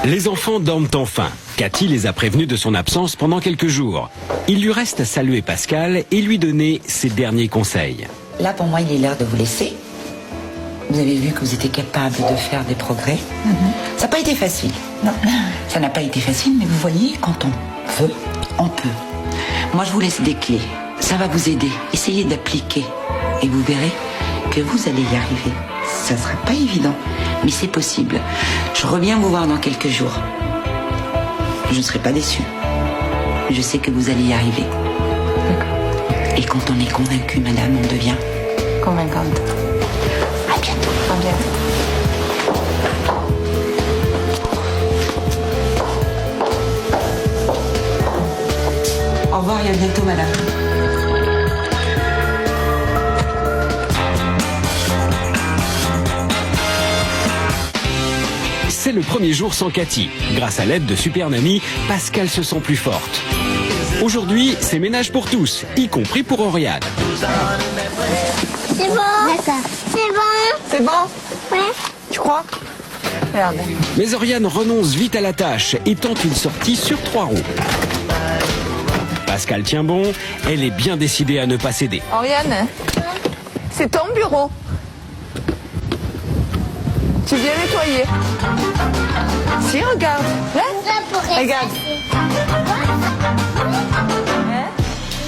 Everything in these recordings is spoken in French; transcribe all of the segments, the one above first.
Les enfants dorment enfin. Cathy les a prévenus de son absence pendant quelques jours. Il lui reste à saluer Pascal et lui donner ses derniers conseils. Là, pour moi, il est l'heure de vous laisser. Vous avez vu que vous étiez capable de faire des progrès. Ça n'a pas été facile. Non, ça n'a pas été facile, mais vous voyez, quand on veut, on peut. Moi, je vous laisse des clés. Ça va vous aider. Essayez d'appliquer. Et vous verrez que vous allez y arriver. Ça ne sera pas évident, mais c'est possible. Je reviens vous voir dans quelques jours. Je ne serai pas déçue. Je sais que vous allez y arriver. Et quand on est convaincu, madame, on devient convaincante. À bientôt. À bientôt. Au revoir et à bientôt, madame. C'est le premier jour sans Cathy. Grâce à l'aide de Super Nanny, Pascal se sent plus forte. Aujourd'hui, c'est ménage pour tous, y compris pour Oriane. C'est bon. D'accord. C'est bon. C'est bon? Ouais. Tu crois? Regarde. Mais Oriane renonce vite à la tâche et tente une sortie sur 3 roues. Pascal tient bon, elle est bien décidée à ne pas céder. Oriane, c'est ton bureau. Tu viens nettoyer. Si, regarde. Hein? Regarde.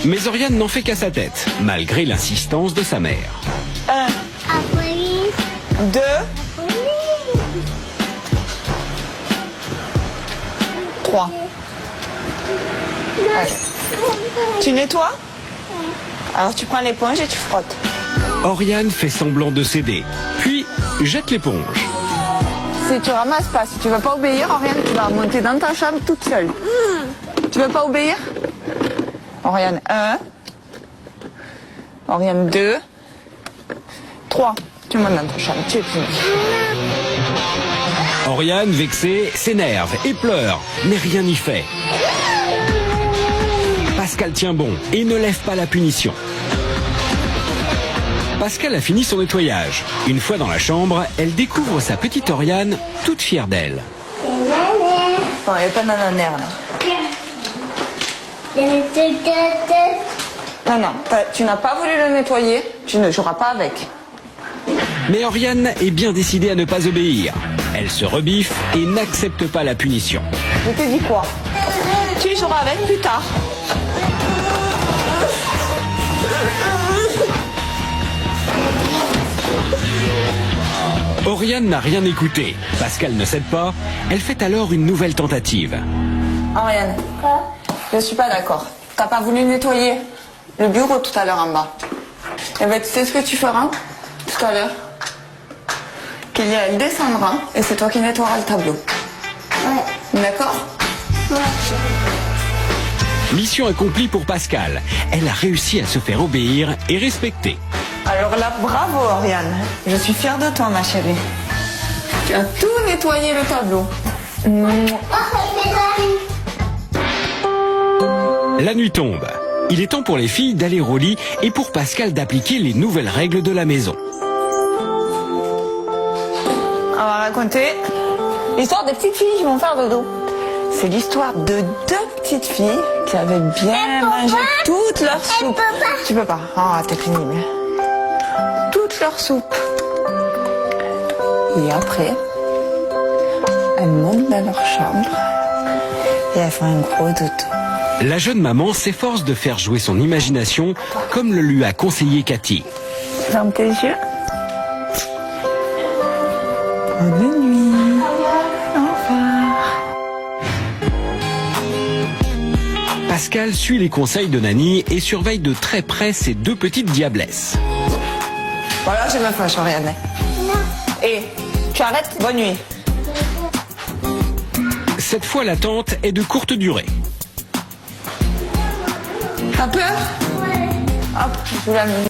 Mais Oriane n'en fait qu'à sa tête, malgré l'insistance de sa mère. 1, 2, 3. Allez. Tu nettoies? Alors tu prends l'éponge et tu frottes. Oriane fait semblant de céder, puis jette l'éponge. Si tu ramasses pas, si tu veux pas obéir, Oriane, tu vas monter dans ta chambre toute seule. Tu veux pas obéir? Oriane 1. Oriane 2. 3. Tu montes dans ta chambre, tu es fini. Oriane, vexée, s'énerve et pleure, mais rien n'y fait. Pascal tient bon et ne lève pas la punition. Pascal a fini son nettoyage. Une fois dans la chambre, elle découvre sa petite Oriane, toute fière d'elle. Non, il n'y a pas d'ananer là. Non, tu n'as pas voulu le nettoyer, tu ne joueras pas avec. Mais Oriane est bien décidée à ne pas obéir. Elle se rebiffe et n'accepte pas la punition. Je te dis quoi? Tu joueras avec plus tard. Oriane n'a rien écouté. Pascal ne cède pas. Elle fait alors une nouvelle tentative. Oriane, je suis pas d'accord. T'as pas voulu nettoyer le bureau tout à l'heure en bas. Eh ben, tu sais ce que tu feras tout à l'heure? Kélia, elle descendra et c'est toi qui nettoieras le tableau. Ouais. D'accord? Ouais. Mission accomplie pour Pascal. Elle a réussi à se faire obéir et respecter. Alors là, bravo Oriane. Je suis fière de toi, ma chérie. Tu as tout nettoyé le tableau. La nuit tombe. Il est temps pour les filles d'aller au lit et pour Pascal d'appliquer les nouvelles règles de la maison. On va raconter l'histoire des petites filles qui vont faire dodo. C'est l'histoire de 2 petites filles qui avaient bien mangé toute leur soupe. Tu peux pas. Ah, t'es pénible. Toute leur soupe. Et après, elles montent dans leur chambre et elles font un gros dodo. La jeune maman s'efforce de faire jouer son imagination comme le lui a conseillé Cathy. Ferme tes yeux. Bonne nuit. Au revoir. Pascal suit les conseils de Nanny et surveille de très près ses 2 petites diablesses. Voilà, j'ai ma fâche, Oriane. Et tu arrêtes? Bonne nuit. Cette fois, l'attente est de courte durée. T'as peur? Ouais. Hop, je vous la mets.